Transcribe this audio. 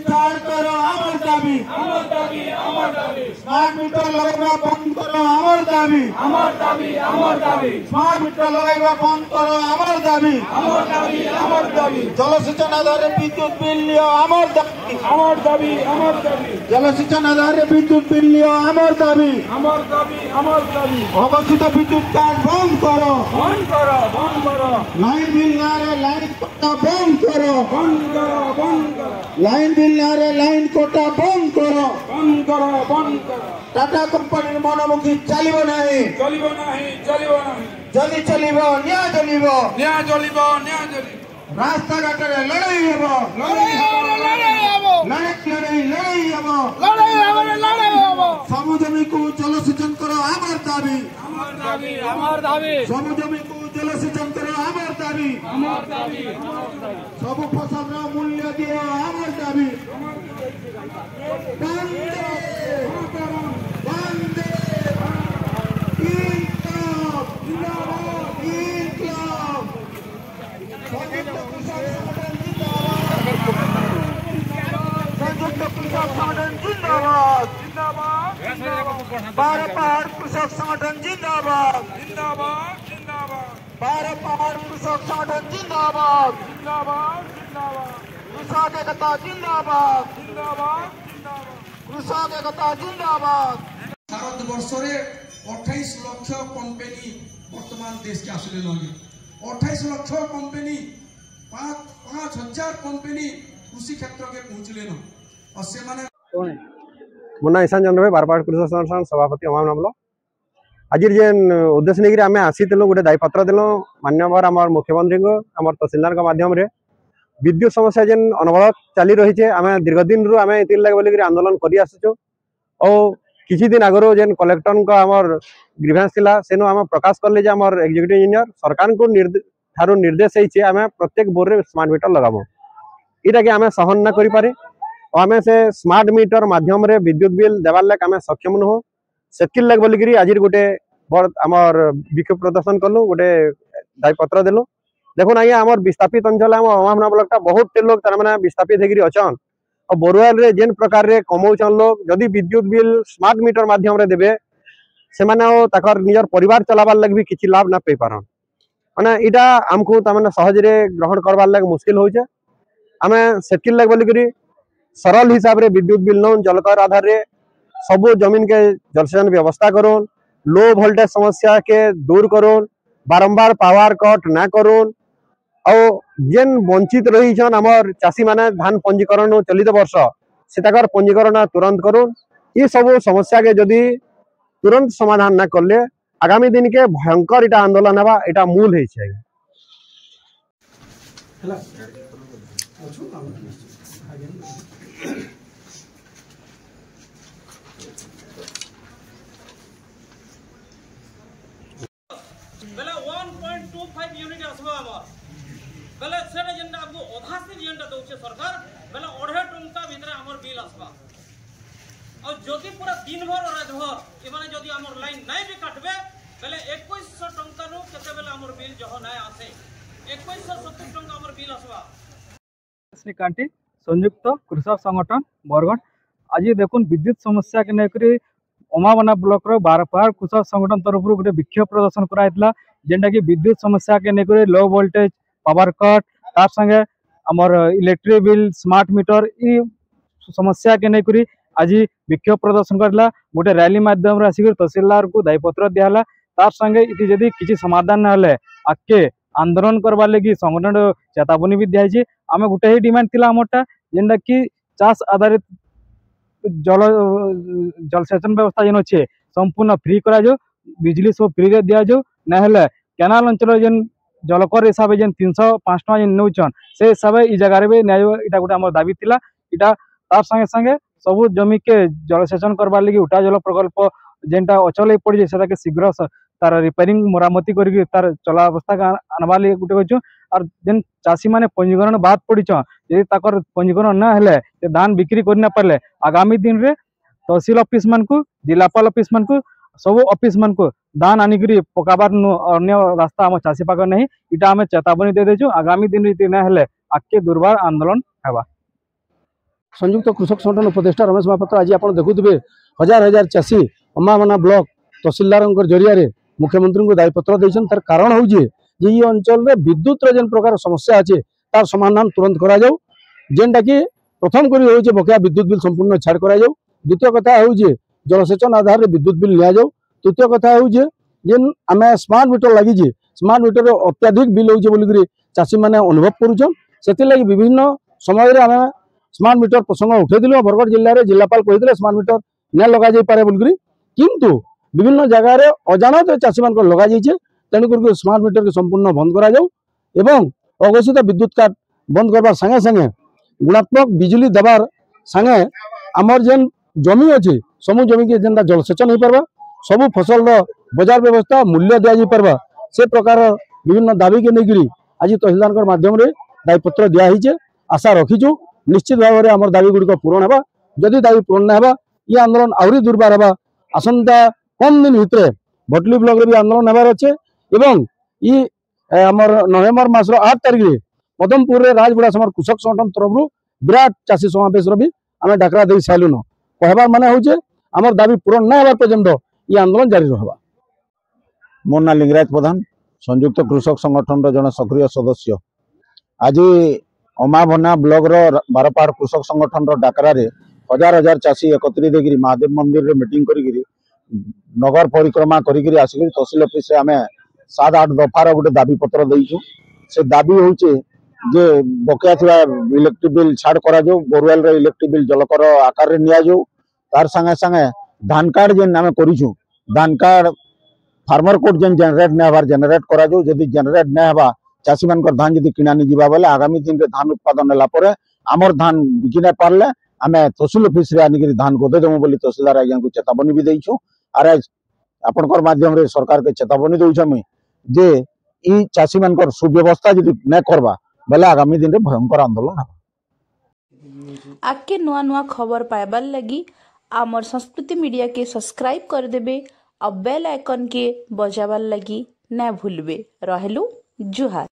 Start करो अमर दाबी smart meter लगाइबा बंद करो अमर दाबी स्मार्ट मीटर लगाइबा बंद करो अमर दाबी जलसेचन आधार विद्युत बिल लियो अमर दाबी जलसेचन आधार विद्युत बिल लियो अमर दाबी अघोषित विद्युत कार्ड बंद करो लाइन बिल ना रे लाइन कोटा बंद करो लाइन बिल ना रे लाइन कोटा बंद करो टाटा कंपनी मनमुखी चलिबो नहीं जल्दी चलिबो न्याय चलिबो रास्ता घाट रे लड़ाई हेबो सबु जमी को जलसेचन करो अमर दाबी सबु जमी को जलसेचन करो अमर दाबी सबु फसल मूल्य दियो अमर दाबी बारह पहाड़ कृषक संगठन जिंदाबाद बारह पहाड़ कृषक संगठन जिंदाबाद कृषक एकता जिंदाबाद कृषक एकता जिंदाबाद भारत वर्ष रे 28 लाख कंपनी वर्तमान देश के आसले 28 लाख कंपनी 5000 कंपनी कृषि क्षेत्र के पहुंचले न और से माने मुन्ना ईशान चंद्र भाई बारपाड़ कृषक संगठन सभापति अमाम नामलो आज जेन उद्देश्य नहीं आम आसीलु गोटे दायीपत्र देलु मान्यवर आम मुख्यमंत्री को आम तहसीलदार माध्यम विद्युत समस्या जेन अनवरत चली रही है आम दीर्घ दिन रू आम ये बोलिक आंदोलन कर आसुचु और किसी दिन आगु जेन कलेक्टर आमर ग्रीभेन्स थिला सेनु आम प्रकाश कले जे आमर एग्जीक्यूटिव इंजीनियर सरकार को निर्देश होइछे आम प्रत्येक बोर रे स्मार्ट मीटर लगाबो इटा कि आम सहन ना करि पारे और आम से स्मार्ट मीटर माध्यम रे विद्युत बिल देवार लाग आम सक्षम नुह से लाग बोलिक आज गोटे बड़ आमर विक्षोभ प्रदर्शन कलु गोटे दायीपत्र देलु देखुन आज्ञा आमर विस्थापित अंचल आम अमामना ब्लॉक बहुत लोग तार विस्थापित होकर अचन और बोरवेल रे जेन प्रकार रे कमौचन लोग जदि विद्युत बिल स्मार्ट मीटर माध्यम रे देबे से माने निजर परिवार चलाबार लग भी किसी लाभ ना पाई पारन माने इटा आमको तामाने सहज रे ग्रहण करबार लग मुश्किल होचे आमे सेकिल लग बोलिक सरल हिसाब रे विद्युत बिल नौन जलकर आधार रे सबो जमीन के जलसेचन व्यवस्था करूँ लो वोल्टेज समस्या के दूर करूँ बारंबार पावर कट ना करूँ और जेन वंचित रही आमर चाषी माने धान पंजीकरण चलित वर्ष से पंजीकरण तुरंत करूँ ये सब समस्या के जदि तुरंत समाधान ना करले आगामी दिन के भयंकर इटा आंदोलन हवा इटा मूल है बेले 1.25 यूनिट आसबा हमर बेले सेटा जेंटा आपको ओधासी जेंटा दउछे सरकार बेले 2.5 टंका भीतर हमर बिल आसबा और जदि पूरा दिन भर और रात भर ए माने जदि हमर लाइन नै भी काटबे बेले 2100 टंका नु केते बेले हमर बिल जहो नै आसे 2170 टंका हमर बिल आसबा श्रीकांती संयुक्त कृषक संगठन बरगढ़ आज देखुन विद्युत समस्या के लेकर अमाबना ब्लॉक बारपहाड़ कृषक संगठन तरफ गोटे विक्षोभ प्रदर्शन कराइला जेनटा कि विद्युत समस्या के लेकर लो वोल्टेज पावर कट तार संगे आमर इलेक्ट्रिक बिल स्मार्ट मीटर ये समस्या के लेकर आज विक्षोभ प्रदर्शन करला गोटे रैली माध्यम आसिक तहसीलदार को दायीपत्र दिहला तार संगे इति जदि किसी समाधान ना हेले आगे आंदोलन करवार लगी संगठन चेतावनी भी दिखाई आम गोटे ही डिमांड थिला आमरटा जेनटा कि चाष आधारित जलसेचन व्यवस्था जेन अच्छे संपूर्ण फ्री करा जाओ बिजली सब फ्री रे दिया जाओ ना हेले केनाल अंचल जेन जलकर हिसाब से 305 टका जेन नौचन से हिसाब से जगार भी न्याय इटा गोटे आम दाबी थिला इटा तार संगे संगे सबू जमी के जलसेचन करवार लगी उठा जल प्रकल्प जेनटा अचल हो पड़ी से शीघ्र तार रिपेयरिंग मरामती करके तार चला अवस्था आनबार लगे गोटे कहूँ और जेन चाषी मैंने पंजीकरण बाद पड़ीछन यदि पंजीकरण ना हेले धान बिक्री कर ना पारे आगामी दिन रे तहसील ऑफिस मान को जिलापाल ऑफिस मान को सब ऑफिस मान को धान आनिक पकाबार अन्य रास्ता आम चाषी पाख नहीं इटा आम चेतावनी दे देचु आगामी दिन रीति ना हेले आगे दुर्बार आंदोलन हेबा। संयुक्त कृषक संगठन उपदेष्टा रमेश महापात्र आज आप देखुवे हजार हजार चाषी अमामना ब्लॉक तहसीलदार जरिया मुख्यमंत्री को दायीपत्र देते तार कारण हूँ ये अंचल में विद्युत जेन प्रकार समस्या अच्छे तार समाधान तुरंत करा जेनटा कि प्रथम करी होचे बकाया विद्युत बिल संपूर्ण छाड़ करा द्वितीय कथा हूँ जलसेचन आधार में विद्युत बिल लिया तृतीय कथा हूँ जेन आम स्मार्ट मीटर लगी स्मार्ट मीटर अत्याधिक बिल हो चाषी मैंने अनुभव करुछन से विभिन्न समय आम स्मार्ट मीटर प्रसंग उठेलु बरगढ़ जिले में जिलापाल कहते स्मार्ट मीटर न लग जाए बोलिकी किंतु विभिन्न जगार अजाणत चाषी मान लग जाइए तेणुक स्मार्ट मीटर के संपूर्ण बंद करा अघोषित विद्युत काट बंद करवार संगे संगे गुणात्मक बिजली देवार संगे आमर जेन जमी अच्छे समूह जमी के जेनटा जलसेचन हो पार्बा सबू फसल बजार व्यवस्था मूल्य दि पार्बा से प्रकार विभिन्न दाबी के लेकिन आज तहसीलदार माध्यम दायीपत्र दिखाई आशा रखीचु निश्चित भाव में आम दाबी गुड़िक पूरण होगा जदि दाबी पूरण न होगा ये आंदोलन आहरी दुर्बार होगा आसंता कम दिन भितर भटली ब्लॉक भी आंदोलन होबार अच्छे एवं ये आमर नवेम्बर मास 8 तारिख में पदमपुर राजबुड़ा समर कृषक संगठन तरफ विराट चाषी समावेश भी आम डाकरा दे सारूँ कहबार माने हूँ आमर दाबी पूरण न होगा पर्यंत ये आंदोलन जारी रहा। मो ना लिंगराज प्रधान संयुक्त कृषक संगठन जन सक्रिय सदस्य आज अमाभना ब्लॉक बारपाड़ कृषक संगठन डाकरा हजार हजार चाषी एकत्रित होकर महादेव मंदिर रे मीटिंग करी नगर परिक्रमा करी आसिक तहसील ऑफिस आम 7-8 दफार गोटे दाबी पत्र देचु से दाबी हूँ जे बकाया थी इलेक्ट्रिक बिल छाड़ करा बोरवेल रे इलेक्ट्रिक बिल जलकर आकार रे निया तार संगे संगे धान कार्ड जेन आम करूँ धान कार्ड फार्मर कोड जेन जेनेट नहीं हबार जेनेट करा जदि जेनेट नहीं हबा चाषी मान धान जदि किना नहीं जावा बेले आगामी दिन में धान उत्पादन है आमर धान बिकी नहीं पारे आम तहसील ऑफिस रे आनिक धान गोदेदेमु बोली तहसीलदार आज्ञा को चेतावनी भी देचु आर आपनकर माध्यम रे सरकार के चेतावनी दउछमी जे ई चाषी मान सुव्यवस्था जदि न करबा बेले आगामी दिन में भयंकर आंदोलन होगा। आके नुआ नुआ खबर पाइबार लगी आमर संस्कृति मीडिया के सब्सक्राइब कर देबे और बेल आइकन के बजाबार लगी न भूलबे। रहलु जुहार।